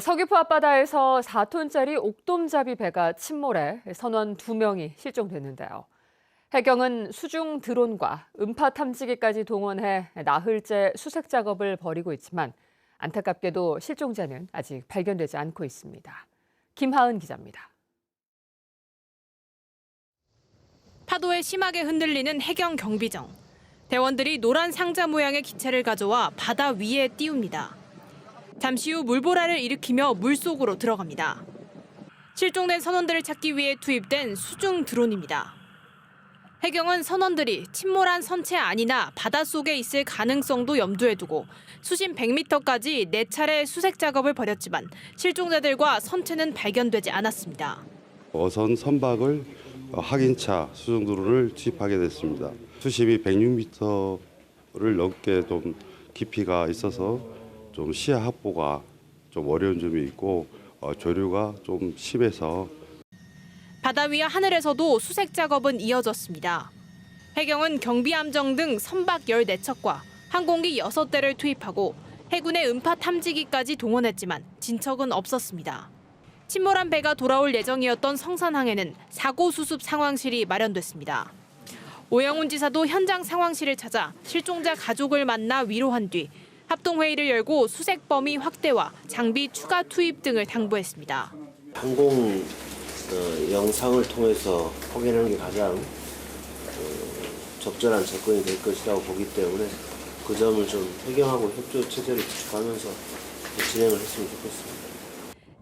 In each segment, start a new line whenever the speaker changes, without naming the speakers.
서귀포 앞바다에서 4톤짜리 옥돔잡이 배가 침몰해 선원 2명이 실종됐는데요. 해경은 수중 드론과 음파 탐지기까지 동원해 나흘째 수색 작업을 벌이고 있지만 안타깝게도 실종자는 아직 발견되지 않고 있습니다. 김하은 기자입니다.
파도에 심하게 흔들리는 해경 경비정. 대원들이 노란 상자 모양의 기체를 가져와 바다 위에 띄웁니다. 잠시 후 물보라를 일으키며 물속으로 들어갑니다. 실종된 선원들을 찾기 위해 투입된 수중 드론입니다. 해경은 선원들이 침몰한 선체 안이나 바닷속에 있을 가능성도 염두에 두고 수심 100m까지 4차례 수색 작업을 벌였지만 실종자들과 선체는 발견되지 않았습니다.
어선 선박을 확인차 수중 드론을 투입하게 됐습니다. 수심이 106m를 넘게 좀 깊이가 있어서 좀 시야 확보가 좀 어려운 점이 있고 조류가 좀 심해서
바다 위와 하늘에서도 수색 작업은 이어졌습니다. 해경은 경비함정 등 선박 14척과 항공기 6대를 투입하고 해군의 음파 탐지기까지 동원했지만 진척은 없었습니다. 침몰한 배가 돌아올 예정이었던 성산항에는 사고 수습 상황실이 마련됐습니다. 오영훈 지사도 현장 상황실을 찾아 실종자 가족을 만나 위로한 뒤 합동회의를 열고 수색 범위 확대와 장비 추가 투입 등을 당부했습니다.
항공 영상을 통해서 확인하는 게 가장 적절한 접근이 될 것이라고 보기 때문에 그 점을 좀 해경하고 협조 체제를 구축하면서 진행을 했으면 좋겠습니다.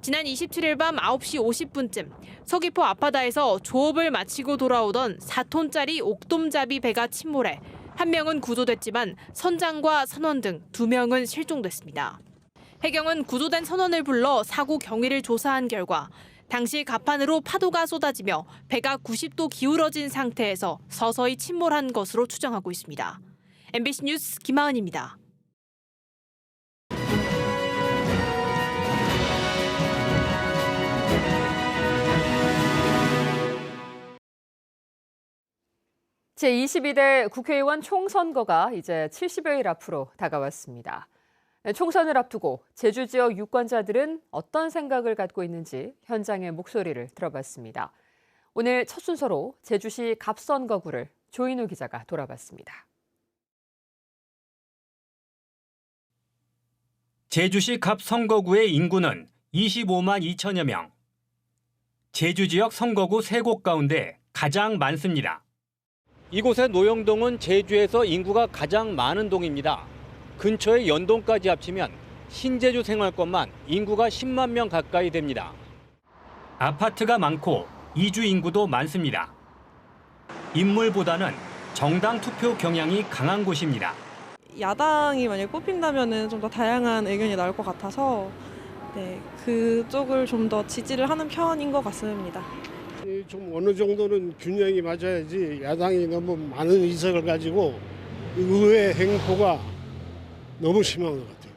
지난 27일 밤 9시 50분쯤 서귀포 앞바다에서 조업을 마치고 돌아오던 4톤짜리 옥돔잡이 배가 침몰해 1명은 구조됐지만 선장과 선원 등 2명은 실종됐습니다. 해경은 구조된 선원을 불러 사고 경위를 조사한 결과 당시 갑판으로 파도가 쏟아지며 배가 90도 기울어진 상태에서 서서히 침몰한 것으로 추정하고 있습니다. MBC 뉴스 김하은입니다.
제22대 국회의원 총선거가 이제 70여일 앞으로 다가왔습니다. 총선을 앞두고 제주 지역 유권자들은 어떤 생각을 갖고 있는지 현장의 목소리를 들어봤습니다. 오늘 첫 순서로 제주시 갑선거구를 조인우 기자가 돌아봤습니다.
제주시 갑선거구의 인구는 25만 2천여 명. 제주 지역 선거구 3곳 가운데 가장 많습니다. 이곳의 노영동은 제주에서 인구가 가장 많은 동입니다. 근처의 연동까지 합치면 신제주 생활권만 인구가 10만 명 가까이 됩니다. 아파트가 많고 이주 인구도 많습니다. 인물보다는 정당 투표 경향이 강한 곳입니다.
야당이 만약에 뽑힌다면 좀 더 다양한 의견이 나올 것 같아서 그쪽을 좀 더 지지를 하는 편인 것 같습니다.
좀 어느 정도는 균형이 맞아야지 야당이 너무 많은 의석을 가지고 의회 행포가 너무 심한 것 같아요.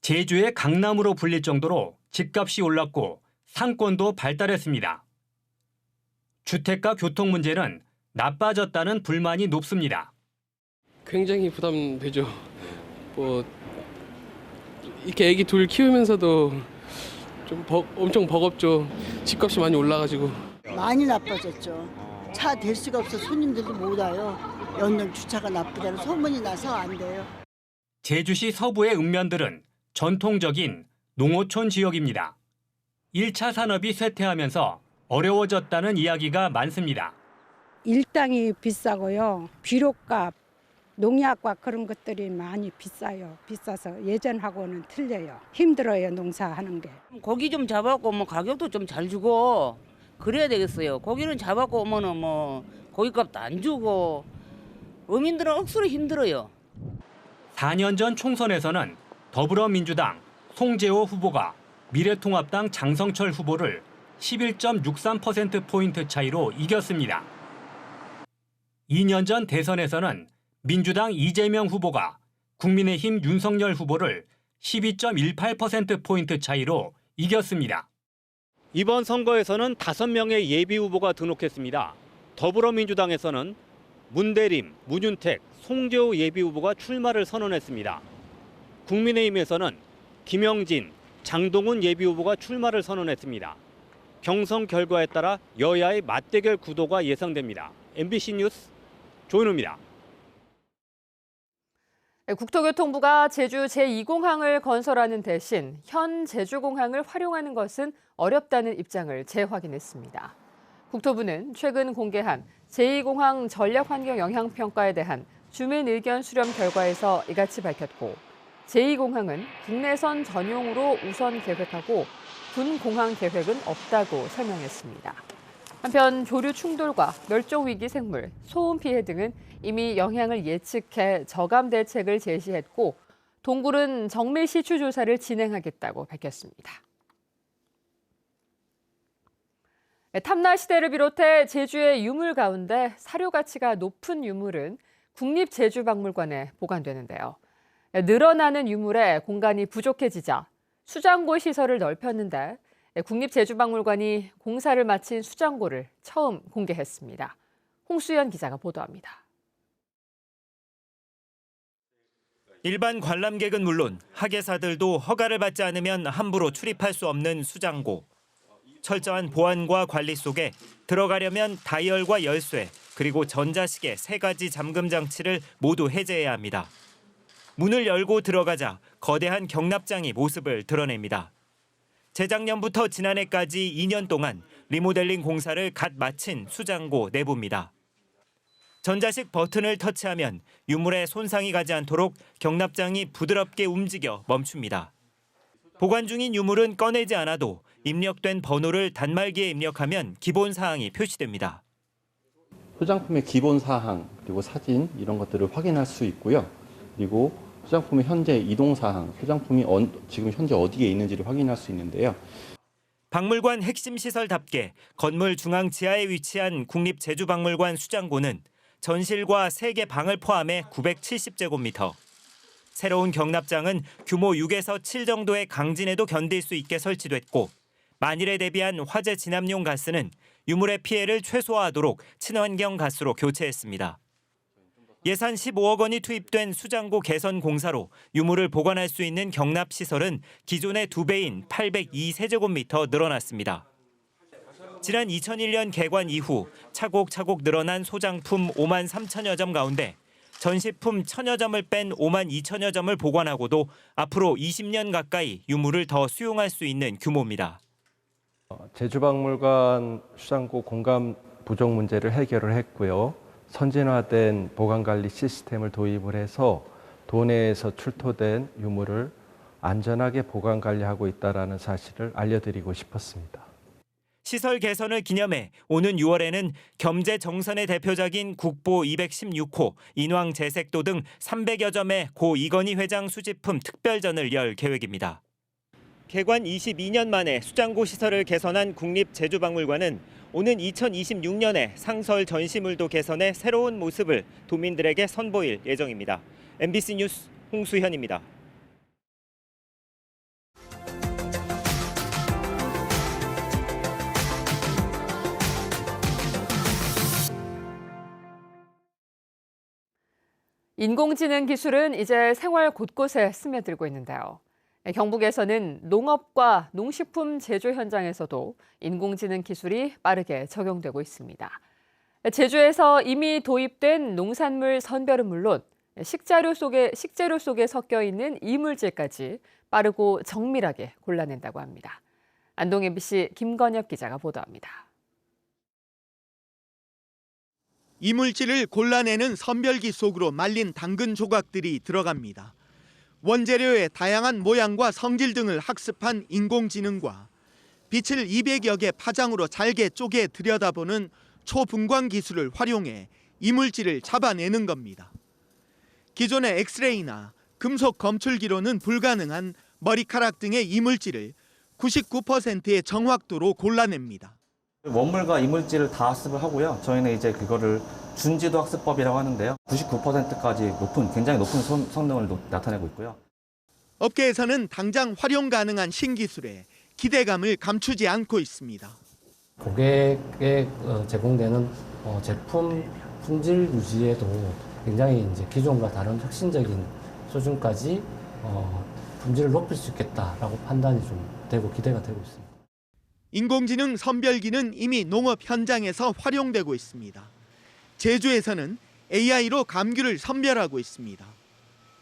제주의 강남으로 불릴 정도로 집값이 올랐고 상권도 발달했습니다. 주택가 교통 문제는 나빠졌다는 불만이 높습니다.
굉장히 부담되죠. 이렇게 애기 둘 키우면서도 좀 엄청 버겁죠. 집값이 많이 올라가지고.
많이 나빠졌죠. 차 댈 수가 없어 손님들도 못 와요. 연령 주차가 나쁘다는 소문이 나서 안 돼요.
제주시 서부의 읍면들은 전통적인 농어촌 지역입니다. 1차 산업이 쇠퇴하면서 어려워졌다는 이야기가 많습니다.
일당이 비싸고요. 비료값, 농약과 그런 것들이 많이 비싸요. 비싸서 예전하고는 틀려요. 힘들어요, 농사하는 게.
고기 좀 잡아갖고 가격도 좀 잘 주고 그래야 되겠어요. 고기는 잡아갖고 오면은 고기값도 안 주고 어민들은 억수로 힘들어요.
4년 전 총선에서는 더불어민주당 송재호 후보가 미래통합당 장성철 후보를 11.63%포인트 차이로 이겼습니다. 2년 전 대선에서는 민주당 이재명 후보가 국민의힘 윤석열 후보를 12.18%포인트 차이로 이겼습니다. 이번 선거에서는 5명의 예비 후보가 등록했습니다. 더불어민주당에서는 문대림, 문윤택, 송재호 예비 후보가 출마를 선언했습니다. 국민의힘에서는 김영진, 장동훈 예비후보가 출마를 선언했습니다. 경선 결과에 따라 여야의 맞대결 구도가 예상됩니다. MBC 뉴스 조은우입니다.
국토교통부가 제주 제2공항을 건설하는 대신 현 제주공항을 활용하는 것은 어렵다는 입장을 재확인했습니다. 국토부는 최근 공개한 제2공항 전략환경영향평가에 대한 주민 의견 수렴 결과에서 이같이 밝혔고, 제2공항은 국내선 전용으로 우선 계획하고 군 공항 계획은 없다고 설명했습니다. 한편 교류 충돌과 멸종위기 생물, 소음 피해 등은 이미 영향을 예측해 저감 대책을 제시했고, 동굴은 정밀 시추 조사를 진행하겠다고 밝혔습니다. 탐나 시대를 비롯해 제주의 유물 가운데 사료 가치가 높은 유물은 국립제주박물관에 보관되는데요. 늘어나는 유물에 공간이 부족해지자 수장고 시설을 넓혔는데 국립제주박물관이 공사를 마친 수장고를 처음 공개했습니다. 홍수연 기자가 보도합니다.
일반 관람객은 물론 학예사들도 허가를 받지 않으면 함부로 출입할 수 없는 수장고. 철저한 보안과 관리 속에 들어가려면 다이얼과 열쇠, 그리고 전자시계 3가지 잠금 장치를 모두 해제해야 합니다. 문을 열고 들어가자 거대한 경납장이 모습을 드러냅니다. 재작년부터 지난해까지 2년 동안 리모델링 공사를 갓 마친 수장고 내부입니다. 전자식 버튼을 터치하면 유물에 손상이 가지 않도록 경납장이 부드럽게 움직여 멈춥니다. 보관 중인 유물은 꺼내지 않아도 입력된 번호를 단말기에 입력하면 기본 사항이 표시됩니다.
소장품의 기본 사항, 그리고 사진 이런 것들을 확인할 수 있고요. 그리고 소장품의 현재 이동 사항, 소장품이 지금 현재 어디에 있는지를 확인할 수 있는데요.
박물관 핵심 시설답게 건물 중앙 지하에 위치한 국립제주박물관 수장고는 전실과 3개 방을 포함해 970제곱미터. 새로운 경납장은 규모 6에서 7 정도의 강진에도 견딜 수 있게 설치됐고, 만일에 대비한 화재 진압용 가스는 유물의 피해를 최소화하도록 친환경 가스로 교체했습니다. 예산 15억 원이 투입된 수장고 개선 공사로 유물을 보관할 수 있는 경납 시설은 기존의 2배인 802세제곱미터 늘어났습니다. 지난 2001년 개관 이후 차곡차곡 늘어난 소장품 5만 3천여 점 가운데 전시품 1,000여 점을 뺀 5만 2천여 점을 보관하고도 앞으로 20년 가까이 유물을 더 수용할 수 있는 규모입니다.
제주박물관 수장고 공간 부족 문제를 해결을 했고요. 선진화된 보관관리 시스템을 도입을 해서 도내에서 출토된 유물을 안전하게 보관관리하고 있다는 사실을 알려드리고 싶었습니다.
시설 개선을 기념해 오는 6월에는 겸재 정선의 대표작인 국보 216호, 인왕 재색도 등 300여 점의 고 이건희 회장 수집품 특별전을 열 계획입니다. 개관 22년 만에 수장고 시설을 개선한 국립제주박물관은 오는 2026년에 상설 전시물도 개선해 새로운 모습을 도민들에게 선보일 예정입니다. MBC 뉴스 홍수현입니다.
인공지능 기술은 이제 생활 곳곳에 스며들고 있는데요. 경북에서는 농업과 농식품 제조 현장에서도 인공지능 기술이 빠르게 적용되고 있습니다. 제주에서 이미 도입된 농산물 선별은 물론 식재료 속에 섞여 있는 이물질까지 빠르고 정밀하게 골라낸다고 합니다. 안동 MBC 김건엽 기자가 보도합니다.
이물질을 골라내는 선별기 속으로 말린 당근 조각들이 들어갑니다. 원재료의 다양한 모양과 성질 등을 학습한 인공지능과 빛을 200여 개 파장으로 잘게 쪼개 들여다보는 초분광 기술을 활용해 이물질을 잡아내는 겁니다. 기존의 엑스레이나 금속 검출기로는 불가능한 머리카락 등의 이물질을 99%의 정확도로 골라냅니다.
원물과 이물질을 다 학습을 하고요. 저희는 이제 그거를 준지도 학습법이라고 하는데요. 99%까지 굉장히 높은 성능을 나타내고 있고요.
업계에서는 당장 활용 가능한 신기술에 기대감을 감추지 않고 있습니다.
고객에 제공되는 제품 품질 유지에도 굉장히 이제 기존과 다른 혁신적인 수준까지 품질을 높일 수 있겠다라고 판단이 좀 되고 기대가 되고 있습니다.
인공지능 선별기는 이미 농업 현장에서 활용되고 있습니다. 제주에서는 AI로 감귤을 선별하고 있습니다.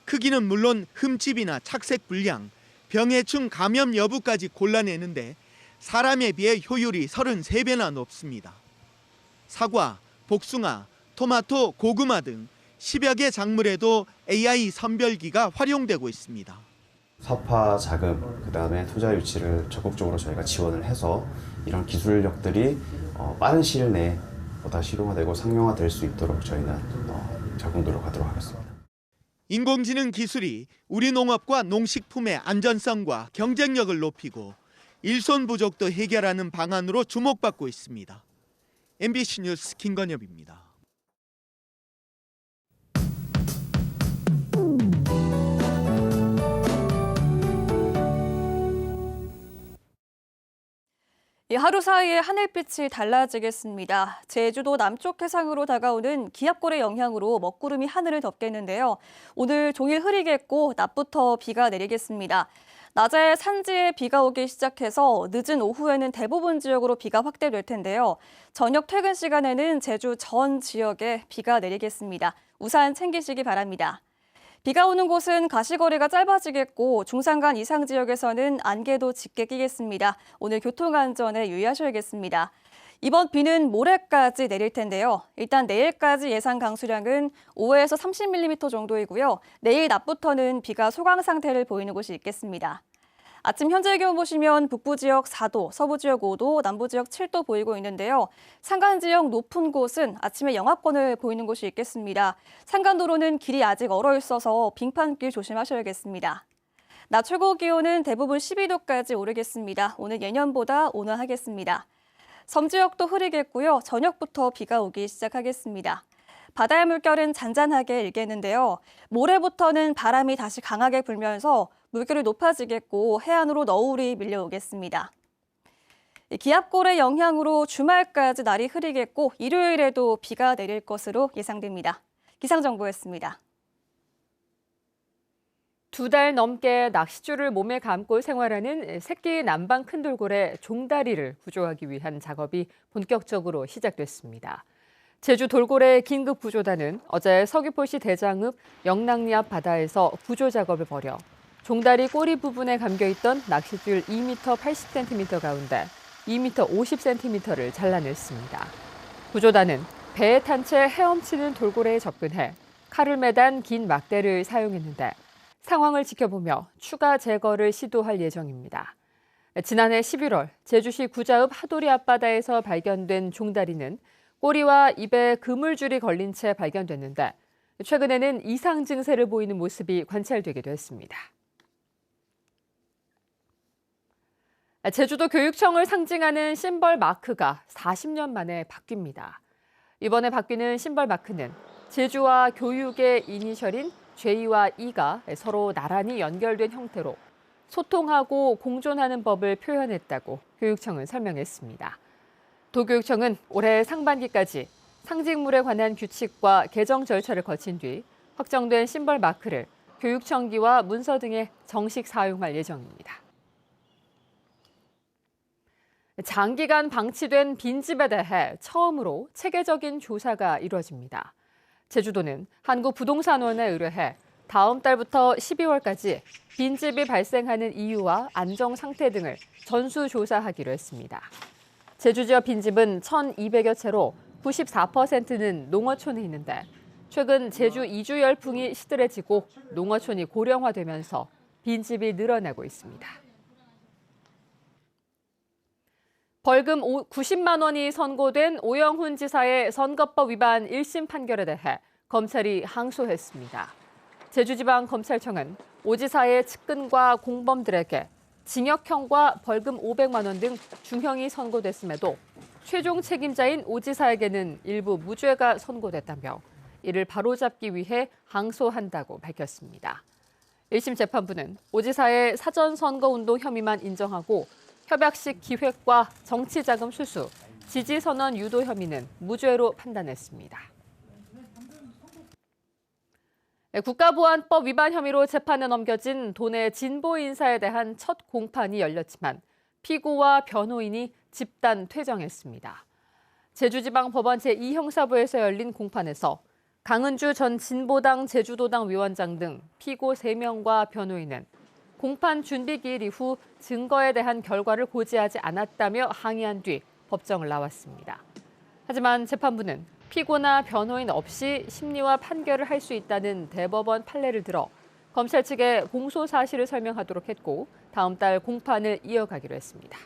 크기는 물론 흠집이나 착색 불량, 병해충 감염 여부까지 골라내는데 사람에 비해 효율이 33배나 높습니다. 사과, 복숭아, 토마토, 고구마 등 10여 개 작물에도 AI 선별기가 활용되고 있습니다.
사파 자금, 그다음에 투자 유치를 적극적으로 저희가 지원을 해서 이런 기술력들이 빠른 시일 내에 보다 실용화되고 상용화될 수 있도록 저희는 자금 노력하도록 하겠습니다.
인공지능 기술이 우리 농업과 농식품의 안전성과 경쟁력을 높이고 일손 부족도 해결하는 방안으로 주목받고 있습니다. MBC 뉴스 김건엽입니다.
하루 사이에 하늘빛이 달라지겠습니다. 제주도 남쪽 해상으로 다가오는 기압골의 영향으로 먹구름이 하늘을 덮겠는데요. 오늘 종일 흐리겠고 낮부터 비가 내리겠습니다. 낮에 산지에 비가 오기 시작해서 늦은 오후에는 대부분 지역으로 비가 확대될 텐데요. 저녁 퇴근 시간에는 제주 전 지역에 비가 내리겠습니다. 우산 챙기시기 바랍니다. 비가 오는 곳은 가시거리가 짧아지겠고 중산간 이상 지역에서는 안개도 짙게 끼겠습니다. 오늘 교통안전에 유의하셔야겠습니다. 이번 비는 모레까지 내릴 텐데요. 일단 내일까지 예상 강수량은 5에서 30mm 정도이고요. 내일 낮부터는 비가 소강 상태를 보이는 곳이 있겠습니다. 아침 현재 기온 보시면 북부 지역 4도, 서부 지역 5도, 남부 지역 7도 보이고 있는데요. 산간 지역 높은 곳은 아침에 영하권을 보이는 곳이 있겠습니다. 산간도로는 길이 아직 얼어 있어서 빙판길 조심하셔야겠습니다. 낮 최고 기온은 대부분 12도까지 오르겠습니다. 오늘 예년보다 온화하겠습니다. 섬 지역도 흐리겠고요. 저녁부터 비가 오기 시작하겠습니다. 바다의 물결은 잔잔하게 일겠는데요. 모레부터는 바람이 다시 강하게 불면서 물결이 높아지겠고 해안으로 너울이 밀려오겠습니다. 기압골의 영향으로 주말까지 날이 흐리겠고 일요일에도 비가 내릴 것으로 예상됩니다. 기상정보였습니다.
2달 넘게 낚싯줄을 몸에 감고 생활하는 새끼 남방 큰 돌고래 종다리를 구조하기 위한 작업이 본격적으로 시작됐습니다. 제주 돌고래 긴급구조단은 어제 서귀포시 대장읍 영랑리 앞 바다에서 구조 작업을 벌여 종다리 꼬리 부분에 감겨있던 낚싯줄 2m 80cm 가운데 2m 50cm를 잘라냈습니다. 구조단은 배에 탄 채 헤엄치는 돌고래에 접근해 칼을 매단 긴 막대를 사용했는데 상황을 지켜보며 추가 제거를 시도할 예정입니다. 지난해 11월 제주시 구자읍 하도리 앞바다에서 발견된 종다리는 꼬리와 입에 그물줄이 걸린 채 발견됐는데 최근에는 이상 증세를 보이는 모습이 관찰되기도 했습니다. 제주도 교육청을 상징하는 심벌 마크가 40년 만에 바뀝니다. 이번에 바뀌는 심벌 마크는 제주와 교육의 이니셜인 J와 E가 서로 나란히 연결된 형태로 소통하고 공존하는 법을 표현했다고 교육청은 설명했습니다. 도교육청은 올해 상반기까지 상징물에 관한 규칙과 개정 절차를 거친 뒤 확정된 심벌 마크를 교육청기와 문서 등에 정식 사용할 예정입니다. 장기간 방치된 빈집에 대해 처음으로 체계적인 조사가 이루어집니다. 제주도는 한국부동산원에 의뢰해 다음 달부터 12월까지 빈집이 발생하는 이유와 안정 상태 등을 전수조사하기로 했습니다. 제주 지역 빈집은 1,200여 채로 94%는 농어촌에 있는데 최근 제주 이주 열풍이 시들해지고 농어촌이 고령화되면서 빈집이 늘어나고 있습니다. 벌금 90만 원이 선고된 오영훈 지사의 선거법 위반 1심 판결에 대해 검찰이 항소했습니다. 제주지방검찰청은 오 지사의 측근과 공범들에게 징역형과 벌금 500만 원 등 중형이 선고됐음에도 최종 책임자인 오 지사에게는 일부 무죄가 선고됐다며 이를 바로잡기 위해 항소한다고 밝혔습니다. 1심 재판부는 오 지사의 사전 선거운동 혐의만 인정하고 협약식 기획과 정치자금 수수, 지지선언 유도 혐의는 무죄로 판단했습니다. 국가보안법 위반 혐의로 재판에 넘겨진 도내 진보 인사에 대한 첫 공판이 열렸지만 피고와 변호인이 집단 퇴정했습니다. 제주지방법원 제2형사부에서 열린 공판에서 강은주 전 진보당 제주도당 위원장 등 피고 3명과 변호인은 공판 준비 기일 이후 증거에 대한 결과를 고지하지 않았다며 항의한 뒤 법정을 나왔습니다. 하지만 재판부는 피고나 변호인 없이 심리와 판결을 할 수 있다는 대법원 판례를 들어 검찰 측에 공소 사실을 설명하도록 했고 다음 달 공판을 이어가기로 했습니다.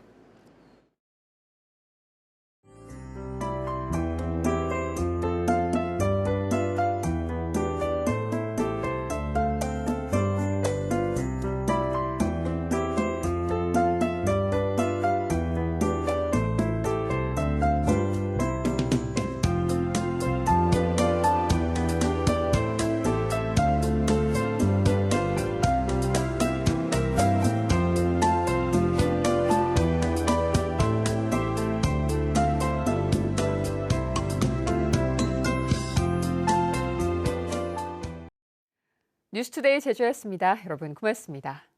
뉴스투데이 제주였습니다. 여러분 고맙습니다.